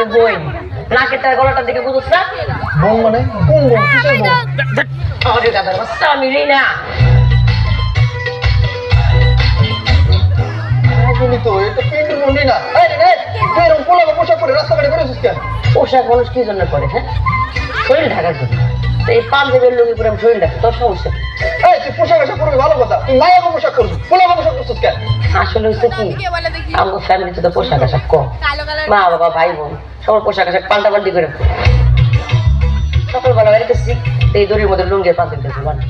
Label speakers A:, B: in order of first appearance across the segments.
A: আমি বই নাকের তার গলাটার দিকে বুঝছ না
B: বোন মানে কোন বোন কিসের বোন
A: আমাদের দাদার বাচ্চা আমি রিনা
B: তুমি তো এটা পিন্টুর বোন না এই রে তুই এরকম পোলাপা পোশাক পরে রাস্তাঘাটে বেরোছিস কেন
A: পোশাক মানুষ কি জন্য করে হ্যাঁ শরীর ঢাকার জন্য তো এই পাঞ্জাবের লোকের উপরে আমি শরীর ঢাকি তোর সমস্যা
B: এই তুই পোশাক আশাক করবি ভালো কথা তুই মায়াবা পোশাক করবি পোলাপা পোশাক করছিস কেন
A: আসলে হচ্ছে কি আমার ফ্যামিলিতে তো পোশাক আশাক কম মা বাবা ভাই বোন সবার পোশাক আশাক পাল্টাপাল্টি করে সকালবেলা বেরোতেছি এই দড়ির মধ্যে লুঙ্গের পাঞ্জাবি দেখছি মানে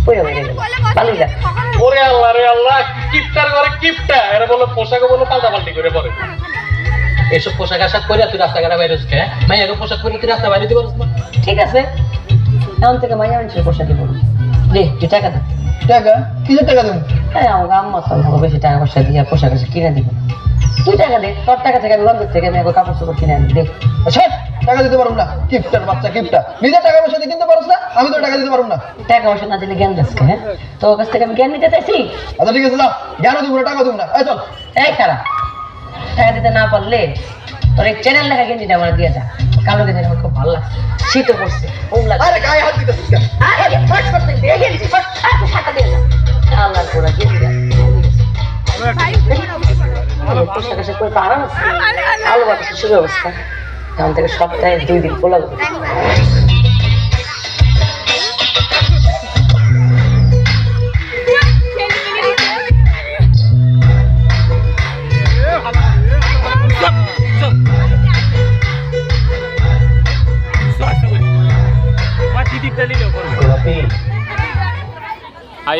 A: পয়লা বেরিয়ে গেল ভালোই লাগে
C: ওরে আল্লাহ রে আল্লাহ কিপটার ঘরে কিপটা এরা বলো পোশাকে বলো পাল্টাপাল্টি করে পরে এইসব পোশাক আশাক করে তুই রাস্তাঘাটে বাইরে হচ্ছে হ্যাঁ মাইয়াকে পোশাক পরে তুই রাস্তা বাইরে দিতে পারছ না
A: ঠিক আছে এখন থেকে মাইয়া মানুষের পোশাকই বলো রে তুই টাকা দে
B: টাকা কিসের টাকা দেবো
A: হ্যাঁ আমাকে আম্মা তো আমাকে বেশি টাকা পয়সা দিয়ে পোশাক আশাক কিনে দিব তুই টাকা দে তোর টাকা থেকে আমি বন্ধুর থেকে আমি কাপড় চোপড় কিনে আনি দে
B: আচ্ছা টাকা দিতে পারবো না কিপটার বাচ্চা কিপটা নিজের টাকা পয়সা দিয়ে কিনতে পারছ না আমি তো টাকা দিতে পারবো না
A: টাকা পয়সা না দিলে জ্ঞান দাসকে হ্যাঁ তোর কাছ থেকে আমি জ্ঞান নিতে চাইছি
B: আচ্ছা ঠিক আছে না জ্ঞানও দিব না টাকা দিব না এই চল
A: এই খারাপ টাকা দিতে না পারলে তোর এই চ্যানেল লেখা গেঞ্জিটা আমার দিয়ে যা কালো গেঞ্জি আমার খুব ভালো লাগছে শীতও পড়ছে ওম লাগে
B: আরে গায়ে হাত দিতেছিস কেন
A: আরে ফাট করতে দিয়ে গেঞ্জি ফাট টাকা দিয়ে যা আল্লাহর গোড়া গেঞ্জি পোশাক আশাক করে আরাম আছে আলো বাতাসের সুব্যবস্থা এখান থেকে সপ্তাহে 2 দিন খোলা যাবে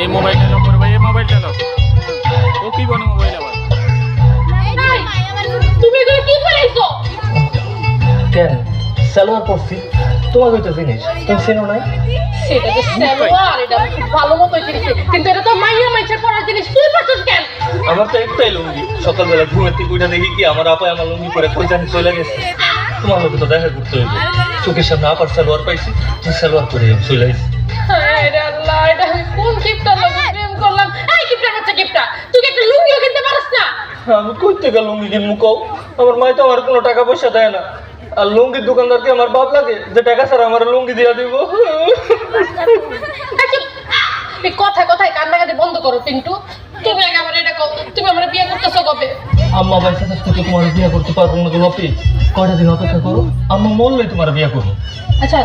C: এই মোবাইলটা লো করবে এই মোবাইলটা লো ও কি বনে মোবাইল আবার
D: তুমি এগুলো কি করেছো
B: কেন সালোয়ার পরছি তোমার হয়তো জিনিস তুমি চেনো নাই
D: সেটা তো সালোয়ার এটা খুব ভালো মতো কিনেছে কিন্তু এটা তো মাইয়া মাইছের পরার জিনিস তুই পরছিস কেন
C: আমার তো একটাই লুঙ্গি সকালবেলা ঘুমের থেকে উঠে দেখি কি আমার আপা আমার লুঙ্গি পরে কই জানি চলে গেছে তোমার লোকে তো দেখা করতে হইবে চোখের সামনে আপার সালোয়ার পাইছি তুই সালোয়ার পরে চলে আসছি
D: হ্যাঁ রে আল্লাহ এটা আমি কোন গিফটটা লগে প্রেম করলাম এই গিফটের বাচ্চা গিফটটা তুই কি একটা লুঙ্গিও কিনতে পারিস না
C: আমি কই থেকে লুঙ্গি কিনবো কও আমার মাই তো আমার কোনো টাকা পয়সা দেয় না আর লুঙ্গির দোকানদারকে আমার বাপ লাগে যে টাকা ছাড়া আমার লুঙ্গি দিয়ে দিব
D: আচ্ছা এই কথায় কান্নাকাটি বন্ধ করো পিন্টু তুমি আগে আমার এটা কও তুমি আমার বিয়ে করতেছো কবে
C: আম্মা বাইসা থাকতে তো তোমার বিয়ে করতে পারবো না গোলাপি কয়টা দিন অপেক্ষা করো আম্মা মরলে তোমার বিয়ে করবো
D: আচ্ছা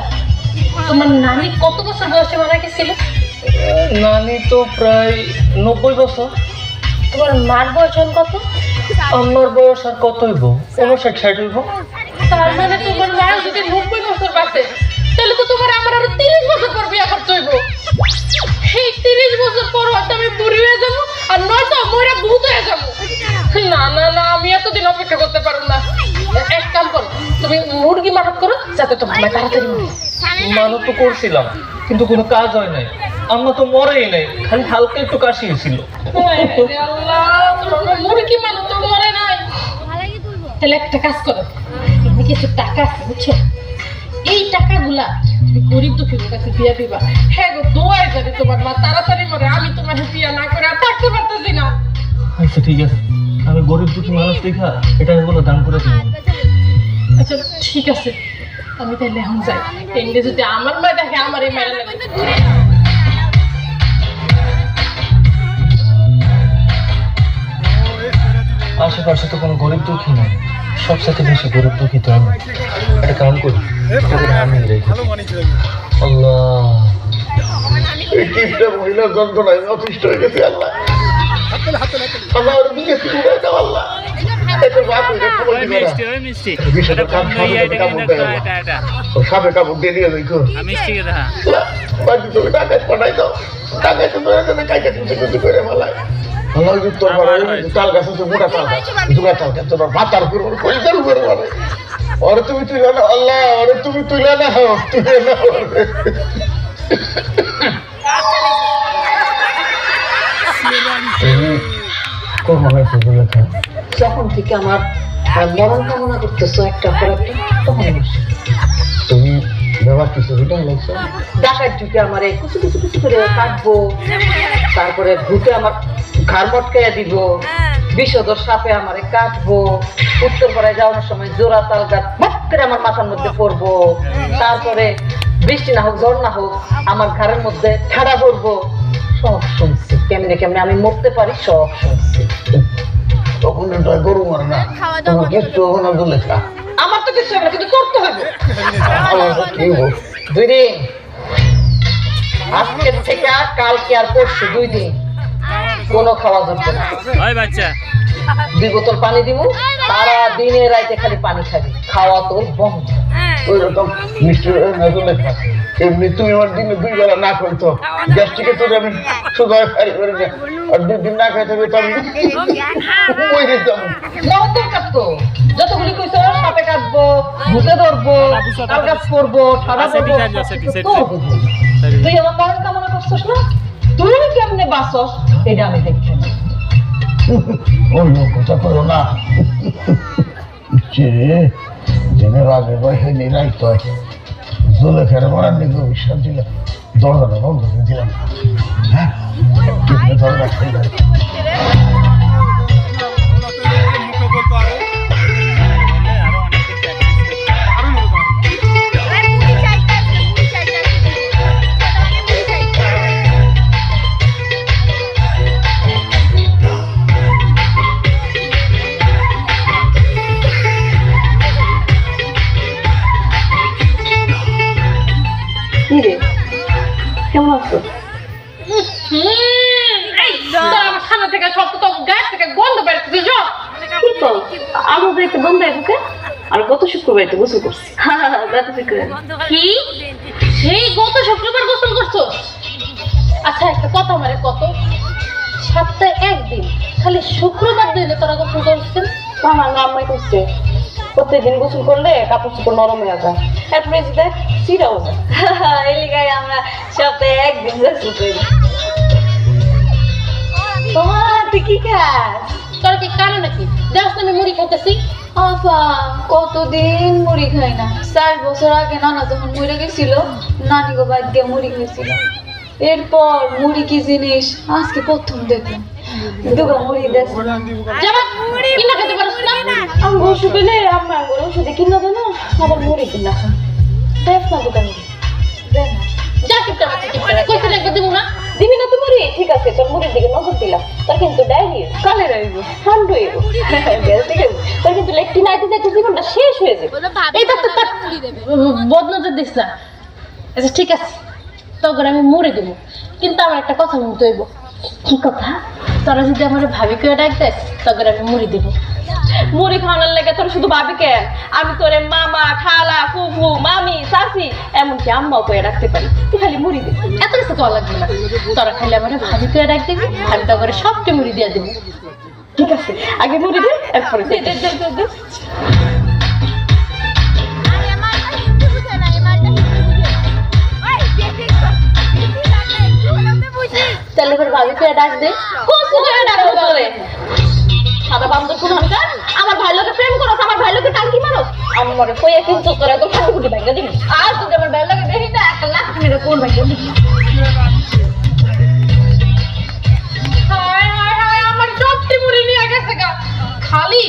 D: তোমার নানি কত বছর বয়সে মারা গেছিল
C: নানি তো প্রায় 90 বছর
D: তোমার মার বয়স কত
C: আমার বয়স আর কত হইব 59-60 হইব
D: তার মানে তোমার মা যদি 90 বছর বাঁচে তাহলে তো তোমার আমার আরো 30 বছর পর বিয়ে করতে হইব এই 30 বছর পর হয়তো আমি বুড়ি হয়ে যাবো আর নয়তো মইরা ভূত হয়ে যাবো না আমি এতদিন অপেক্ষা করতে পারবো না এক কাম করো তুমি মুরগি মানত করো যাতে তোমার মা তাড়াতাড়ি মরে
C: মানত তো করছিলাম কিন্তু কোনো কাজ হয় নাই আম্মা তো মরেই নাই খালি হালকা একটু কাশি হয়েছিল
D: আল্লাহ তোমার মুরগি মানত তো মরে নাই তাহলে একটা কাজ করো এখানে কিছু টাকা আছে বুঝছো এই টাকাগুলা তুমি গরিব দুঃখীর কাছে বিয়া দিবা হ্যাঁ গো দোয়াই যাবে তোমার মা তাড়াতাড়ি মরে আমি তোমার বিয়া না করে আর থাকতে পারতেছি না
C: আচ্ছা ঠিক আছে আমি গরিব দুঃখী মানুষ দেখা এটা এগুলো দান করে দিব
D: আচ্ছা ঠিক আছে আমি তাহলে এখন যাই এমনি যদি আমার মা দেখে আমার এই মায়ের লাগে
C: আশেপাশে তো কোনো গরিব দুঃখী নেই সবসাথে বেশি গরিব দুঃখী তো আমি এটা কাম করি আমি রেখে আল্লাহ
B: এই কিপটা মহিলার যন্ত্রণায় অতিষ্ঠ হয়ে গেছে আল্লাহ আল্লাহ ওর দিকে ফিরে দাও আল্লাহ এটা বাপ এটা খবর দিবে না বিষয়টা কাম সাপে কাপড় দিয়ে দিয়ে দেখো বাড়ি তুমি টাকা পাঠাই দাও টাকা তো তোরা কাইটা কিছু করে মালায় আল্লাহ তোর তাল গাছ আছে মোটা তাল গাছ দুগা তাল গাছ তোর মাথার উপর পয়সার উপরে মারে ওরে তুমি তুলে না আল্লাহ ওরে তুমি তুলে না তুলে না
A: যখন থেকে আমার মরণ কামনা করতেছো একটা পর একটা তখন
B: তুমি ব্যবহার কিছু রিটার্ন লাগছো
A: ডাকাত ঢুকে আমার কুচু করে কাটবো তারপরে ভূতে আমার ঘাড় মটকাইয়া দিব বিষধর সাপে আমারে কাটবো, উত্তরপাড়ায় যাওয়ার সময় জোড়া তাল গাছ ফট করে আমার মাথার মধ্যে পড়বো, তারপরে বৃষ্টি না হোক ঝড় না হোক আমার ঘরের মধ্যে ঠাড়া পড়বো, সব শুনছি। কেমনে কেমনে আমি মরতে পারি সব শুনছি।
B: তখন এটা গরু মারে না, তোমার কিচ্ছু হবে না জুলেখা।
A: আমার তো কিছু হবে না, কিন্তু করতে হবে।
B: আমার কি হোক
A: 2 দিন, আজকের থেকে কালকে আর পরশু 2 দিন কোনো খাওয়া যাবে না।
C: ওই বাচ্চা
A: 2 বোতল পানি দিব, সারা দিনে রাইতে খালি পানি খাবি, খাওয়া তোর বন্ধ।
B: ওই রকম মিষ্টি না জুলেখা। এমনি তুমি আমার দিনে 2 বেলা না খাইতো, গ্যাস্ট্রিকে তোর আমি সুগার খাই করে না, আর 2 দিন না খাইতে হবে তো আমি মরে যেতাম।
A: মরণ দরকার তো, যতগুলি কইছো সাপে কাটবো, ভূতে ধরবো, তাল গাছ করবো, ঠাড়া করবো, তুই আমার মরণ কামনা করছিস না? তুই কেমনে বাঁচস এটা আমি দেখছি।
B: অন্য কথা করো না, যে দিনের আগে বসে নিরাই তো জুলেখার মারার দিকে বিশ্বাস দিলাম, দরজাটা বন্ধ করে দিলাম। হ্যাঁ দরজা খুলে
A: কেমন আছো?
D: আমার সামনে থেকে সব তো গাছ থেকে গন্ধ বেরোচ্ছে।
A: কি কর আমাদের একটা বন্ধ আছে, আর গত শুক্রবার তো গোসল করছি। গত শুক্রবার
D: কি সেই গত শুক্রবার গোসল করছো? আচ্ছা একটা কথা আমারে কত, সপ্তাহে 1 দিন খালি শুক্রবার দিনে তোরা গোসল করছেন?
A: আমার আম্মাই করছে, প্রত্যেকদিন গোসল করলে কাপড় চোপড় নরম হয়ে যায়, এরপরে দেখ সিরাও যায়। এই লিগায় আমরা সপ্তাহে 1 দিন গোসল করি। তোমার তুই কি খাস?
D: তোরা কি কারণ নাকি দেখছ আমি মুড়ি খাইতেছি?
E: আপা কতদিন মুড়ি খাই না। 4 বছর আগে নানা যখন মরে গেছিল, নানি গো বাদ দিয়ে মুড়ি খাইছিল। এরপর মুড়ি কি জিনিস আজকে প্রথম দেখলাম। দুগা মুড়ি দেখ
D: যাবা কিনা খেতে পারছ না?
E: আমি ওষুধ পেলে আমার ওষুধে কিনা দেয় না, আবার মুড়ি কিনা খান দেখ না দোকান দেখ না
D: যা কিপটা মাছ কিপটা কইতে লাগবে দিব না?
E: দিবি না তো মুড়ি? ঠিক আছে তোর মুড়ির দিকে নজর দিলাম, তোর কিন্তু ডায়রিয়া কালে রইব ঠান্ডা হইব, ঠিক আছে তোর কিন্তু লেকটিন আইতে যাইতে জীবনটা শেষ হয়ে যাবে।
D: এই তো বদনজর দিস না। আচ্ছা ঠিক আছে, তখন আমি মরে দেবো, কিন্তু আমার একটা কথা বলতে হইব।
E: কি কথা?
D: তোরা যদি আমার ভাবি কেউ ডাক দেয় তখন আমি মুড়ি দেবো।
E: মুড়ি খাওয়ানোর লাগে তোর শুধু ভাবি কেন, আমি তোরে মামা খালা ফুফু মামি চাচি এমনকি আম্মাও করে রাখতে পারি, তুই খালি মুড়ি দে।
D: এত কিছু করা লাগবে না, তোরা খালি আমার ভাবি কেউ ডাক দিবি, আমি তখন সবকে মুড়ি দিয়ে দেবো।
E: ঠিক আছে আগে মুড়ি দে, এরপরে দে দে দে দে দে।
D: তাহলে এবার ভাবি কেউ ডাক দে।
E: কসু করে ডাকো তোরে সাদা বান্দর কোন হামকার, আমার ভাই লোকে প্রেম করছ, আমার ভাই লোকে টাঙ্কি মারছ, আমারে কইয়া কিন্তু তোরা তো ঠান্ডা গুটি ভাঙা দিবি। আর তুই আমার ভাই লোকে দেখি না 1 লাখ মেরে কোন ভাঙা দিবি।
D: হায় হায় হায় আমার সবটি মুড়ি নিয়ে গেছে গা। খালি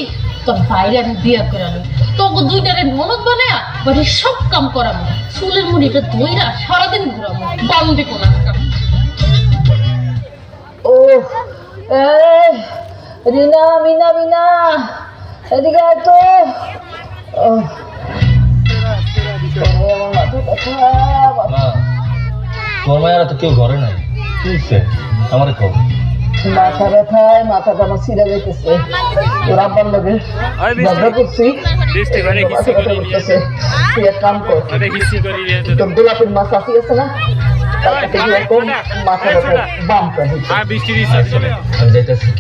D: তোর বাইরে আমি বিয়া করে আনি, তোকে 2টারে ননদ বানায়া বাড়ির সব কাম করাবো, চুলের মুড়িটা ধইরা সারাদিন ঘুরাবো, বান্দি কোনা।
A: ও রিনা মিনা মিনা এদিকে আয় তো।
C: তোমার মায়েরা তো কেউ ঘরে নাই, কি হচ্ছে আমার খবর?
A: মাথা ব্যথায় মাথাটা আমার ছিঁড়ে যেতেছে, তোর আব্বার লগে ঝগড়া করছি, মাথা ব্যথা করতেছে। তুই এক কাম কর, তোর গোলাপের মাছ আসি আছে না, তার কাছে গিয়ে এরকম মাথা ব্যথা বাম করে দিচ্ছি।
C: আমি যাইতেছি।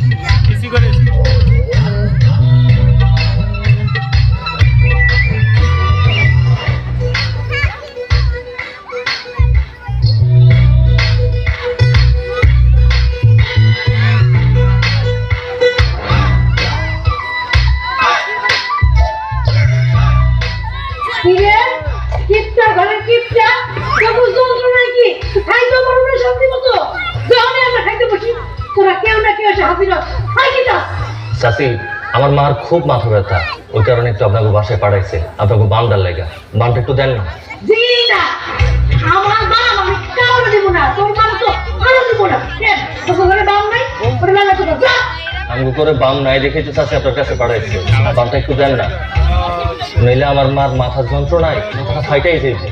D: কিপটা ঘরে কিপটা কেবল যন্ত্রণা কি খাইতে পারো না শান্তি মতো, যখন আমরা খাইতে বসি তোরা কেউ না কেউ এসে হাজির হয়। হাই কি
C: চাচি আমার মার খুব মাথা ব্যথা, ওই কারণে একটু আপনাকে বাসায় পাঠাইছে, আপনাকে বামটার লাগা। বামটা একটু দেন না।
F: দিই না, আমার বাম আমি কাউকে দিব না, তোর বাম তো আরো দিব না। কেন তোর ঘরে বাম নাই? ওরে লাগা তো যা।
C: আমি করে বাম নাই দেখে তো চাচি আপনার কাছে পাঠাইছে, বামটা একটু দেন না, নইলে আমার মার মাথার যন্ত্রণায় মাথাটা ফাইটাই যাইছে।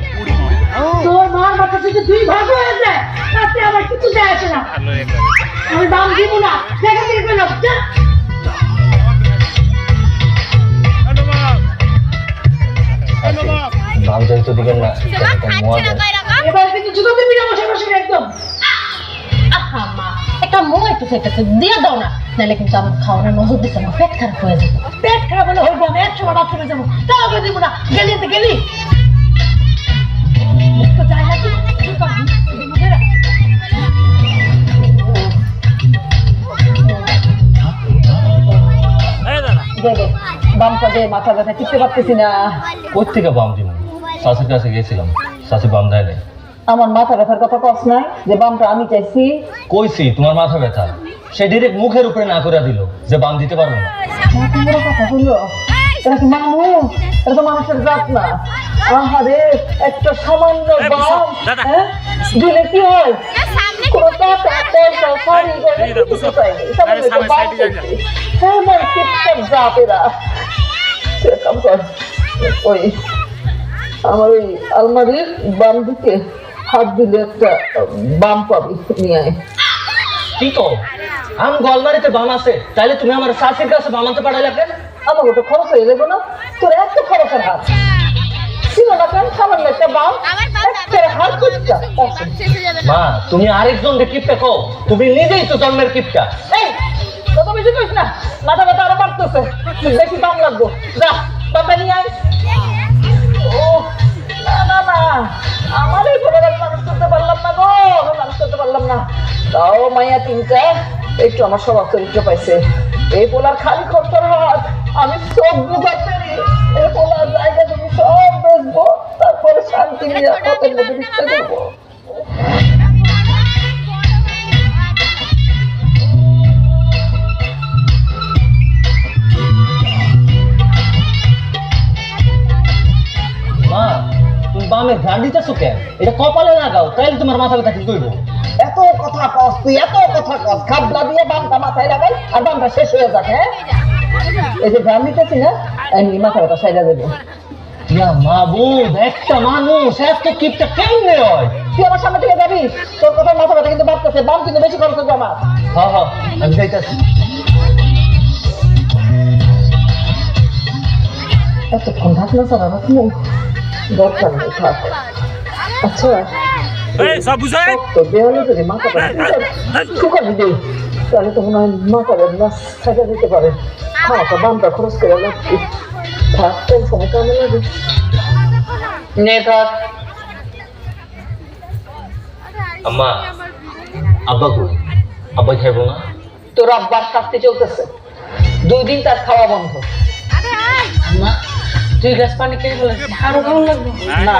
F: তোর মার মাথা থেকে দুই ভাগ হয়ে যায়, তাতে আমার কিছু যায় আসে না। আমি বাম দিব না, দেখা দিয়ে গেলাম যা।
C: চাচি বাম যেহেতু দিবেন না, মোয়া দেন।
F: এবার কিন্তু জুতো দিবি না বসে বসে একদম।
D: আহা মা, একটা মোয়া একটু সেটাকে দিয়ে দাও না, নাহলে কিন্তু আমার খাওয়ানো নজর দিচ্ছে, আমার পেট খারাপ হয়ে যাবে।
F: পেট খারাপ হলে হইব, আমি 100 বার বাথরুমে যাবো, কাউকে দিব না। গেলি তো গেলি, তো যাই না কি জুতো দিব না।
A: দে দে, বামটা দে, মাথা ব্যথা টিপতে পারতেছি না।
C: কোথ থেকে বাম দিব? চাচির কাছে গেছিলাম, চাচি বাম দেয় নাই।
A: আমার মাথা ব্যথার কথা কস নাই যে বামটা আমি চাইছি।
C: কইছি তোমার মাথা ব্যথা, সে ডিরেক্ট মুখের উপরে না করে দিল যে বাম দিতে পারবো না।
A: এত বড় কথা বললো, এটা কি মানুষ? এটা তো মানুষের জাত না। আহারে, একটা সামান্য বাম হ্যাঁ দিলে কি হয়? কোনো টাকা পয়সা শাড়ি গয়না কিছু চাইনি, সামান্য একটা বাম চাইছি। হ্যাঁ ভাই, কিপটার জাত এরা। তুই এক কাম কর, ওই আমার ওই আলমারির বাম দিকে হাত দিলে একটা বাম পাবি, নিয়ে আয়।
C: কি কও? আম গলমারিতে বাম আছে, তাইলে তুমি আমার চাচির কাছে বাম আনতে পাঠাইলা কেন?
A: আমাকে তো খরচ হয়ে যাবো না? তোর এত খরচের হাত ছিল না কেন? সামান্য একটা বাম, একটা হাত কুচকা।
C: মা তুমি আরেকজনকে কিপটা কও, তুমি নিজেই তো জন্মের কিপটা।
A: এই, কত বেশি কইস না, মাথা ব্যথা আরো বাড়তেছে, বেশি দাম লাগবো। যা, বাবা নিয়ে আয়। ও না না না, আমার এই ঘরে মানুষ করতে পারলাম না গো, আমি মানুষ করতে পারলাম না। তাও মাইয়া তিনটা একটু আমার স্বভাব চরিত্র পাইছে। এই পোলার খালি খরচার হাত, আমি সব বুঝাতে পারি। এই পোলার জায়গা তুমি সব বেচবো, তারপরে শান্তি নিয়ে পথের মধ্যে ভিক্ষা করবো।
C: মা তুমি বামে ঘাড় দিতেছো কেন? এটা কপালে লাগাও, তাইলে তোমার মাথা ব্যথা ঠিক হইব।
A: এত কথা কস তুই, এত কথা কস, খাবলা দিয়ে বামটা মাথায় লাগাই আর বামটা শেষ হয়ে যাক। হ্যাঁ, এই যে গ্রাম নিতেছি না, এমনি মাথা ব্যথা সাইডা দেবো।
C: ইয়া মাবুদ, একটা মানুষ এত কিপটা কেমনে হয়?
A: তুই আমার সামনে থেকে যাবি, তোর কথা মাথা ব্যথা কিন্তু বাড়তেছে, বাম কিন্তু বেশি খরচ করবো আমার।
C: হ্যাঁ হ্যাঁ, আমি যাইতাছি।
A: এতক্ষণ ঢাকনা ছাড়া রাখবো, দরকার নেই, থাক। আচ্ছা, তো দেওয়ালে যদি মাথা ব্যথা শুকাবি দে, তাহলে তো মনে হয় মাথা ব্যথা সাইডা দিতে পারে। খাওয়াটা বামটা খরচ করে রাখছি, থাক, কোন সময় কামে লাগে নে, থাক।
C: আম্মা, আব্বা কই? আব্বা খাইবো না?
A: তোর আব্বার শাস্তি চলতেছে, 2 দিন তার খাওয়া বন্ধ।
D: দুই গ্লাস পানি খেয়ে ফেলেছি, আরো ভালো লাগবে
A: না,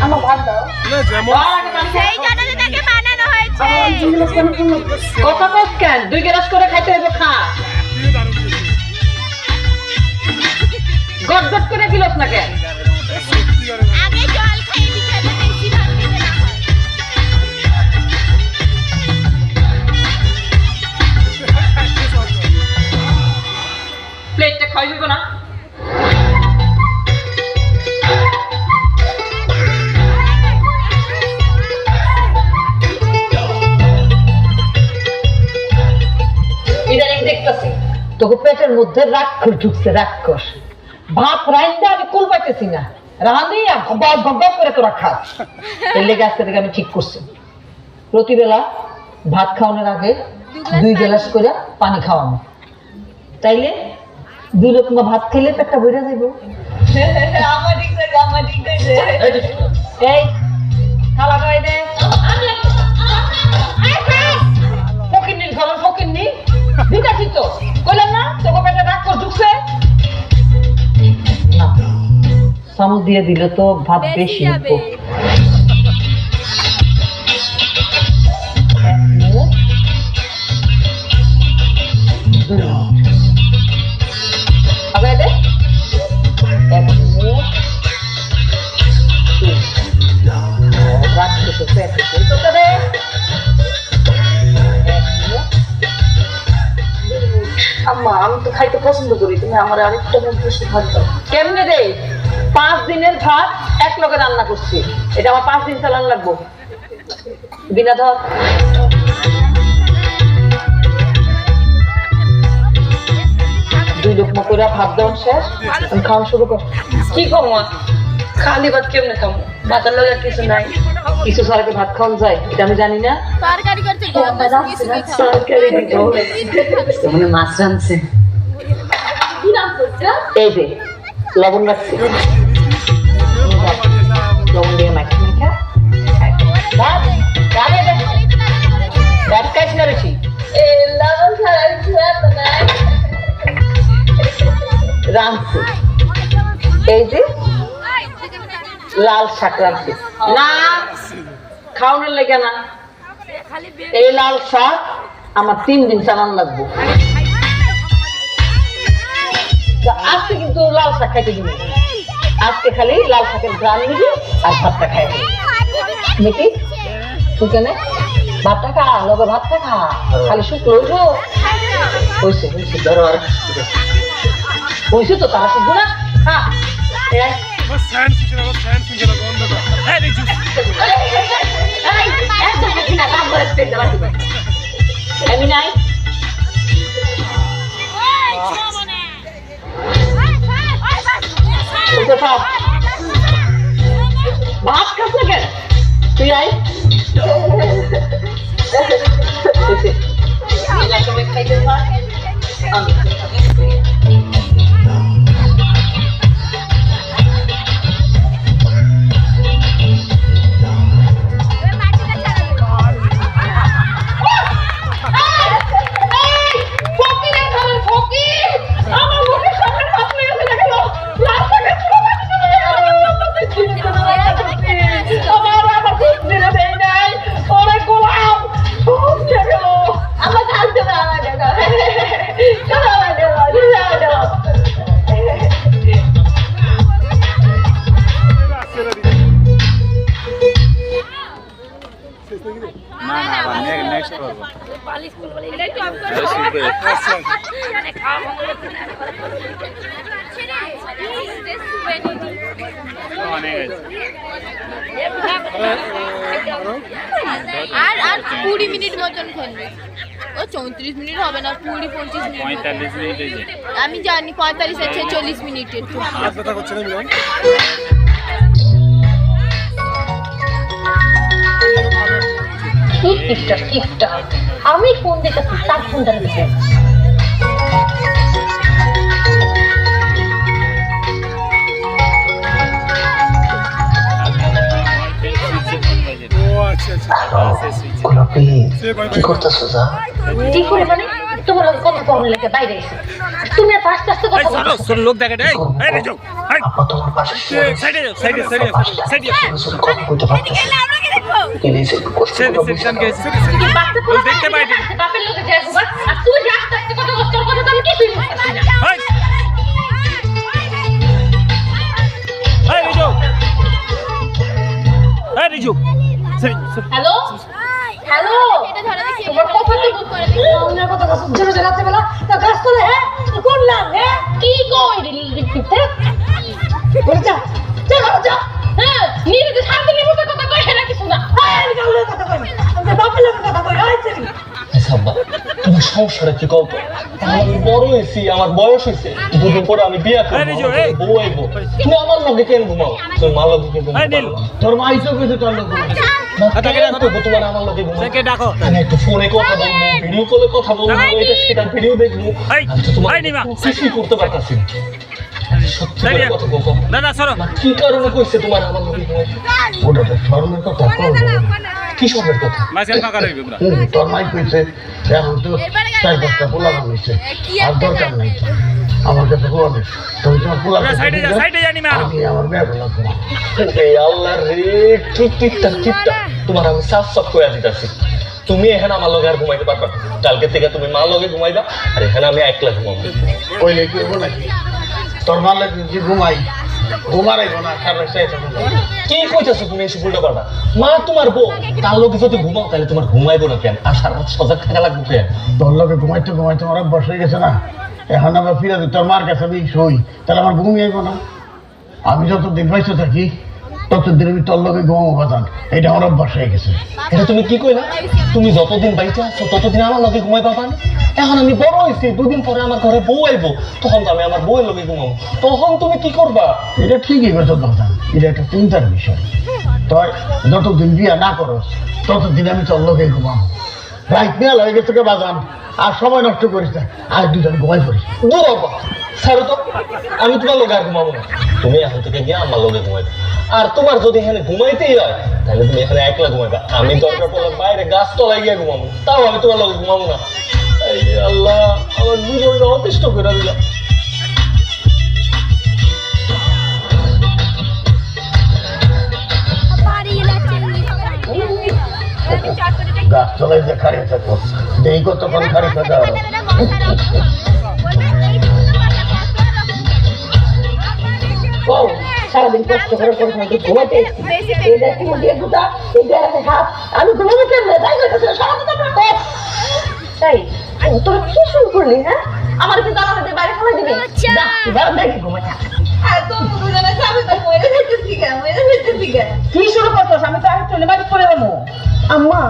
A: আমার ভাত দাও। কথা কস কেন? 2 গ্লাস করে খাইতে হবে, খা। গট গট করে দিলস না কেন? প্লেটটা খাই দিব না? ইদানিং দেখতেছি তোকে পেটের মধ্যে রাক্ষস ঢুকছে, রাক্ষস। ভাত রাইন্দা আমি কুল পাইতেছি না, রাঁধি আর গব গব করে তোরা খাস। এর লেগে আজকে থেকে আমি ঠিক করছি, প্রতিবেলা ভাত খাওয়ানোর আগে 2 গ্লাস করে পানি খাওয়ানো, তাইলে 2 রকম ভাত খেলে পেটটা ভরে যাইব। আমার ঠিক আছে, আমার ঠিক আছে। এই খালা খাই দে। ফকিন্নির খাবার, ফকিন্নি দিতাছি তো, কইলাম না তোকে পেটে রাক্ষস ঢুকছে। না, চামচ দিয়ে দিলে তো ভাত বেশি হতো। আমি তো খাইতে পছন্দ করি, তুমি আমার আরেকটা মন বেশি ভাত দাও। কেমনে রে? 5 দিনের ভাত এক লগে রান্না করছি, এটা আমার 5 দিন চালান লাগবো। বিনা ধর। দুই লোক মকরা ভাত দেওয়া শেষ, আমি খাওয়া শুরু কর। কি কম খালি ভাত কেমনে খাবো? ভাতের লগে কিছু নাই, কিছু ছাড়া কি ভাত খাওয়া যায়? এটা আমি জানি না।
E: তরকারি করতে
A: তরকারি দিতে হবে। মানে মাছ রাঁধছে।
E: কি নাম করছে?
A: এই যে লবণ রাখছি, লবণ দিয়ে মাখা মাখা ভাত রাঁধে দে। ভাত খাইছ না বেশি?
E: লবণ ছাড়া খেয়ে তো নাই।
A: রাঁধছি এই যে লাল শাক রাঁধছি না, খাওয়ানোর লেগে না। এই লাল শাক আমার 3 দিন চালান লাগবো। আজকে কিন্তু লাল শাক খাইতে দিবি, আজকে খালি লাল শাকের গ্রাম নিবি আর ভাতটা খাই নাকি? তুই কেন ভাতটা খা, লগে ভাতটা খা, খালি শুকলো হইব। হয়েছে হয়েছে, ধরো আর হয়েছে তো, তারা শুধু না খা। আমি নাই ভাত খাস না কেন? তুই আই খাইতে
E: আর 20 মিনিট মতন খেলবে। ও 34 মিনিট হবে না, 20-25 মিনিট।
G: 45 মিনিট হয়েছে।
E: আমি জানি 45 আর 40 মিনিটের।
F: আমি ফোন দিতেছি, তার ফোনটা দিতে
B: কি করতেছো? যা
F: কি করে মানে তোমার লগে কথা কম লেগে বাইরে এসে তুমি এত আস্তে আস্তে কথা বলো।
G: লোক দেখে এই রে যাও,
B: আপা তোমার পাশে
G: সাইডে যাও, সাইডে
B: কথা বলতে পারতেছি না।
F: কি বাচ্চা পুরো
G: দেখতে পাই না।
F: বাপের লগে যায় গোবা, আর তুই যে আস্তে আস্তে কথা বলছ, তোর কথা তো আমি কিছুই বুঝতেছি না। হ্যালো হ্যালো, তোমার কথা তো তোমার কথা কথা জোরে জোরে আছে বলা তা গাছ তোলে। হ্যাঁ করলাম, হ্যাঁ কি কই রিপিটে বলে যা যা যা। হ্যাঁ নিজে শান্তির মতো কথা কই না কিছু না। হ্যাঁ আমি গালে কথা কই, আমি বাপের লগে কথা কই। হইছে
C: সাব্বা, তোমার সমস্যাটা কি কও তো? আমি বড় হয়েছি, আমার বয়স হয়েছে, দুদিন পরে আমি বিয়ে করবো, বউ আইব। তুমি আমার লগে কেন ঘুমাও? তোর মা লগে ঘুমাও, তোর মা ইচ্ছা কইছে তোর লগে ঘুমাও। তোমার আমার লগে ঘুমাও, আমি একটু ফোনে কথা বলবো, ভিডিও কলে কথা বলবো, এটা সেটা ভিডিও দেখবো। আমি তো তোমার কিছুই করতে পারতাছি না। সত্যি করে কথা বলবো না, কি কারণে কইছে তোমার আমার লগে ঘুমাও? ওটা তো ধর্মের কথা, কি সবের কথা?
B: তোর মাই কইছে এখন তো 4-5টা পোলা বানাইছে, আর দরকার নাই আমার কাছে পোলা নেই। তুমি তোমার পোলা আমি আমার মেয়ে পোলা তোমার।
C: আল্লাহ রে, কি টিপটা তোমার আমি সাফ সাফ করে দিতেছি। তুমি এখানে আমার লগে আর ঘুমাইতে পারবা না। কালকে থেকে তুমি মা লগে ঘুমাইবা, আর এখানে আমি একলা ঘুমাবো।
B: কইলে কি হবো নাকি? তোর মা লাগে যে ঘুমাই ঘুমারাইবো না, খারাপ চাইছে
C: কি কইতেছো তুমি এসে উল্টা পাল্টা? মা তোমার বউ, তার লগে যদি ঘুমাও তাহলে তোমার ঘুমাইবো না কেন? আর সারা রাত সজাগ থাকা লাগবে কেন?
B: তোর লগে ঘুমাইতে ঘুমাইতে আমার অভ্যাস হয়ে গেছে না, এখন আবার ফিরে তোর মার কাছে আমি সই, তাহলে আমার ঘুম আইব না। আমি যতদিন পাইতে থাকি ততদিন আমি তোর লগে ঘুমাবো বাজান, এটা আমার অভ্যাস হয়ে গেছে।
C: এটা তুমি কি কইলা? তুমি যতদিন বাইচে আছো ততদিন আমার লগে ঘুমাই পাবা না। এখন আমি বড় হয়েছি, দুদিন পরে আমার ঘরে বউ আইবো, তখন তো আমি আমার বউয়ের লগে ঘুমাবো, তখন তুমি কি করবা?
B: এটা ঠিকই করছো বাজান, এটা একটা চিন্তার বিষয়। তাই যতদিন বিয়া না করো ততদিন আমি তোর লগে ঘুমাবো। রাইট মেয়াল হয়ে গেছে বাজান, আর সময় নষ্ট করিস না, আর দুজন ঘুমাই পড়িস।
C: দূর হবা ছাড়ো তো, আমি তোমার লগে আর ঘুমাবো না। তুমি এখন থেকে গিয়ে আমার লগে ঘুমাইবে। আর তোমার যদি এখানে ঘুমাইতেই হয় তাহলে তুমি এখানে একলা ঘুমাইবা, আমি দরকার পড়লে বাইরে গাছ তলায় গিয়ে ঘুমাবো, তাও আমি তোমার লগে ঘুমাবো না। এই আল্লাহ, আমার জীবনটা অতিষ্ঠ করে দিলাম।
B: গাছ তলায় যে খাড়িয়ে থাকো, দেই কতক্ষণ খাড়িয়ে থাকা।
F: সারাদিন কষ্ট করে ঘুমাইতে হাত আমি ঘুমাবো কেমনে? তাই তাই তোরা কি শুরু করলি? হ্যাঁ, আমার কিন্তু আমার হাতে বাইরে ফেলে দিবি। দেখি ঘুমাই কি শুরু করছোস? আমি তো আগে চলে বাড়ি করে দেবো। আম্মা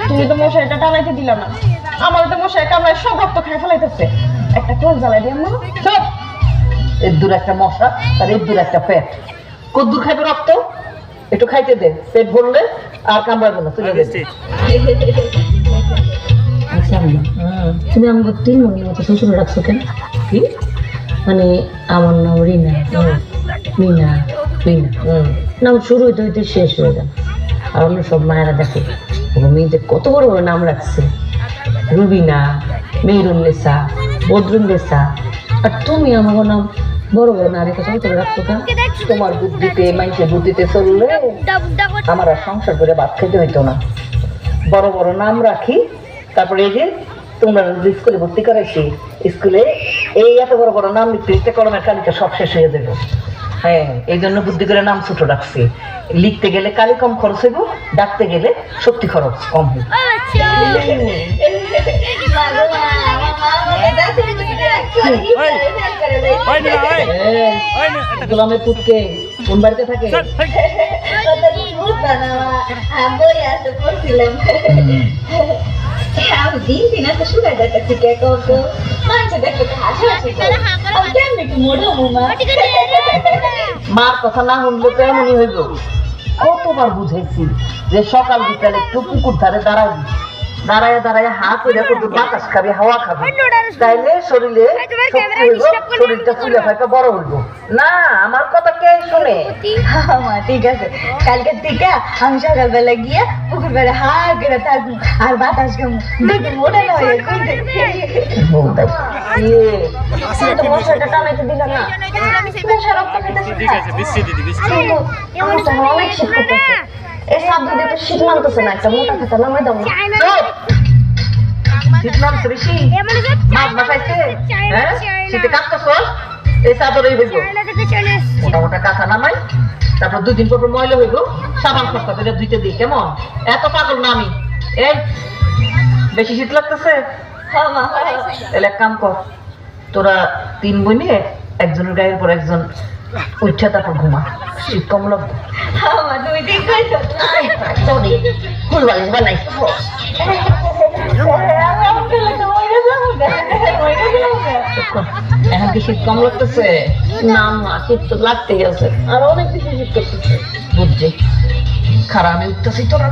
F: তুমি তো মশাইটা টানাইতে দিলা না, আমার তো মশাই কামড়ায় সব রক্ত খাই ফেলাইতেছে। একটা কোল জ্বালাই দি আম্মা। চুপ,
A: এর দূর একটা মশা আর এর দূর একটা পেট, কদ্দুর খাইবে রক্ত, একটু খাইতে দে, পেট ভরলে আর কামড়াবে না, তুলে দে।
F: তুমি আমাকে 3 মনের মতো শ্বশুরে রাখছো কেন? কি মানে আমার নাম রিনা, মিনা, মিনা নাম শুরু হইতে হইতে শেষ হয়ে যায়। আর অন্য সব মায়েরা দেখে মেয়েদের কত বড় বড় নাম রাখছে, রুবিনা, মেহরুন্নেসা, বদরুন্নেসা, আর তুমি আমার নাম বড় বড় নারীকে সংসারে রাখছো কেন?
A: তোমার বুদ্ধিতে, মানুষের বুদ্ধিতে চললে আমার আর সংসার করে ভাত খেতে হইতো না। বড় বড় নাম রাখি, তারপরে এই যে তোমরা স্কুলে ভর্তি করাইছি, স্কুলে এই এত বড় বড় নাম লিখতে লিখতে কলমের কালিটা সব শেষ হয়ে যাবে। হ্যাঁ, এই জন্য বুদ্ধি করে নাম ছোট রাখছি। লিখতে গেলে কালি কম খরচ হইব, ডাকতে গেলে শক্তি খরচ কম হইব। গোলামের পুতকে কোন বাড়িতে থাকে?
E: আমি দিন দিন এত সুগার দেখাচ্ছি কে কত মানুষের দেখতে হাসি কেমন একটু মোড়ো মা।
A: মার কথা না শুনলে তো এমনই হইব। কতবার বুঝাইছি যে সকাল বিকালে একটু পুকুর ধারে দাঁড়াবি, দাঁড়ায় দাঁড়ায় হাত করে কত বাতাস খাবি, হাওয়া খাবি, তাইলে শরীরে শক্তি হইব, শরীরটা ফুলে ফাঁকা বড় হইব। না, আমার কথা কে শুনে?
E: মা ঠিক আছে, কালকে থেকে আমি সকালবেলা গিয়ে পুকুর পাড়ে হাত করে থাকবো আর বাতাস খাবো, দেখি মোটা না হয়ে মশাটা টানাইতে দিল না।
G: ঠিক আছে, বৃষ্টি দিদি, বৃষ্টি।
F: আমার তো অনেক শীত করতেছে, এই সাবধানে দিয়ে তো শীত মানতেছে না, একটা মোটা খাতা নামাই দাও না।
A: শীত নামছে বেশি, মাছ বাসাইছে, হ্যাঁ শীতে কাঁপতেছ, এই চাদরই হইব। মোটা মোটা কাঁথা নামাই, তারপর 2 দিন পর পর ময়লা হইব, সাবান খরচা করে ধুইতে দিই। কেমন? এত পাগল না আমি। এই বেশি শীত লাগতেছে? তাহলে এক কাম কর, তোরা 3 বোনে একজনের গায়ের পর একজন উঠছে, তারপর ঘুমা, শীত কম লাগবে।
E: তুমি ঠিক কইছো।
A: ফুল বালিশ বানাই। এখন কি শীত কম লাগতেছে?
F: না মা, শীত তো লাগতেই আছে, আর অনেক বেশি শীত করতেছে।
A: বুঝছি, খারাপ আমি উঠতেছি, তোরা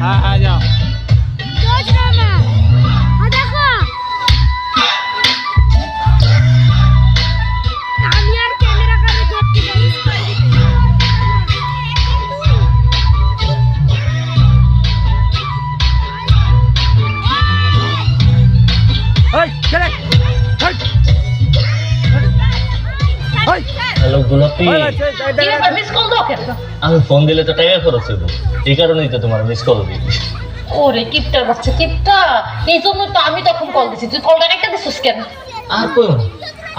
G: हाँ, आ जाओ।
C: হ্যালো গোলাপি,
D: মিস কল দাও কেন?
C: আমি ফোন দিলে তো টাকা খরচ হইব, এই কারণেই তো তোমার মিস কল দিই।
D: ওরে কিপটার বাচ্চা কিপটা, এই জন্য তো আমি তখন কল দিছি, তুই কলটা একটা দিছিস কেন?
C: আর কই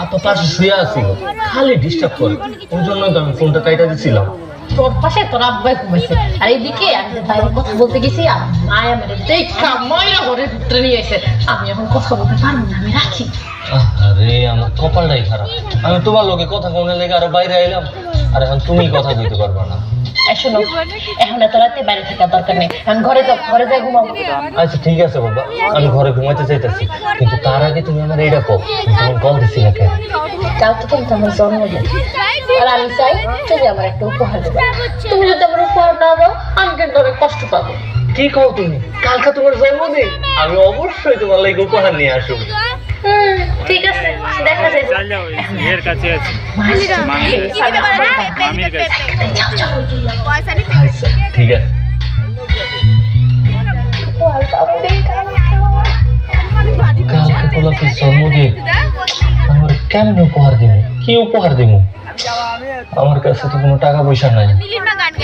C: আর তো পাশে শুয়ে আসছিল, খালি ডিস্টার্ব করে। ওই জন্যই তো আমি ফোনটা কাইটা দিছিলাম।
D: তোর পাশে তোর আব্বাই ঘুমাইছে, আর এইদিকে আমি যে বাইরে কথা বলতে গেছি আর মায়া মেরে দেখা ময়লা ঘরের ভিতরে নিয়ে এসে আমি এখন কথা বলতে পারবো না, আমি রাখি।
C: আরে আমার কপালটাই খারাপ, আমি তোমার লোকে কথা কোনে লেগে আরো বাইরে আইলাম, আর এখন তুমি কথা কইতে পারবা না।
D: এই শোনো, এখন এত রাতে বাইরে থাকার দরকার নেই, আমি ঘরে যাই ঘুমাবো।
C: আচ্ছা ঠিক আছে বাবা, আমি ঘরে ঘুমাইতে চাইতেছি, কিন্তু তার আগে তুমি আমার এইটা কও, তোমার কল দিছি না কেন?
D: কালকে কিন্তু আমার জন্মদিন, আর আমি চাই তুমি আমার একটা উপহার দেবে। তুমি যদি আমার উপহার না দাও আমি কিন্তু অনেক কষ্ট পাবো।
C: কি কও তুমি? কালকে তোমার জন্মদিন, আমি অবশ্যই তোমার লাগি উপহার নিয়ে আসবো।
D: ঠিক আছে, দেখা যাবে।
G: চল যাও, এর কাছে আছে মামির কাছে।
C: আচ্ছা ঠিক আছে। কালকে পোলাপির জন্মদিন, আমার কেমন উপহার দিব? কি উপহার দিব? আমার কাছে তো কোনো টাকা পয়সা নাই।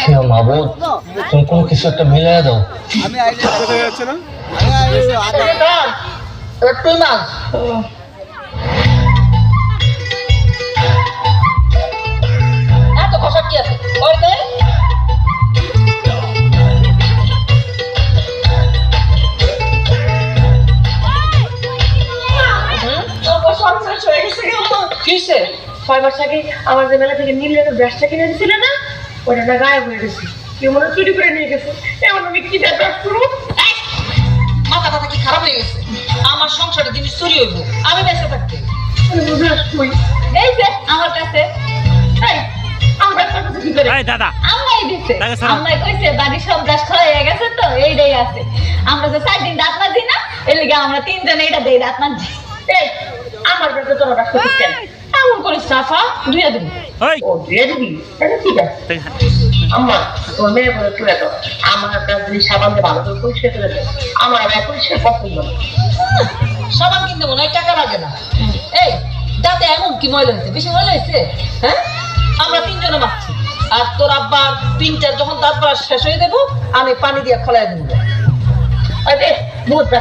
C: হে মাবুদ, তুমি কোনো কিছু একটা মিলাই দাও।
A: একটু না
D: এত খসা কি আছে ওই দে। কিসে 6 মাস আগে আমার যে মেলা থেকে নীল রঙের ব্রাশটা কিনে দিছিল না, ওটা না গায়েব হয়ে গেছে। কেউ মনে চুরি করে নিয়ে গেছে। এমন আমি কি ব্রাশ করবো? মাথা কথা কি খারাপ হয়ে গেছে? আমার সংসারের জিনিস চুরি হইব আমি বেঁচে থাকতে। এই যে আমার কাছে, এই আমার কাছে কি করে?
G: এই দাদা,
E: আমরাই দিছে,
G: তাকে সরাও।
E: আমরাই কইছে বাড়ির সব ব্রাশ খোলা হয়ে গেছে তো এইটাই আছে। আমরা যে 4 দিন দাঁত মাজি না, এর লিগে আমরা 3 জন এইটা দেই দাঁত মাজি।
D: এই আমার কাছে তোরা ব্রাশ করছিস কেন? এমন করিস সাফা দুইয়া দিবি।
G: ওই
D: ও দিয়ে দিবি? তাহলে ঠিক আছে। আম্মা তোর মেয়ে বলে তুলে দাও, আমার কাছে যদি সাবান দিয়ে ভালো করে পরিষ্কার করে দাও, আমার আবার পরিষ্কার পছন্দ না।
H: সাবান কিনতে মনে হয় টাকা লাগে না। এই দাঁতে এমন কি ময়লা হয়েছে? বেশি ময়লা হয়েছে? হ্যাঁ, আমরা 3 জনে মাখছি, আর তোর আব্বা 3টার যখন দাঁত ব্রাশ শেষ হয়ে দেবো আমি পানি দিয়ে খোলাই দেবো।
D: আরে বহুত ব্রাশ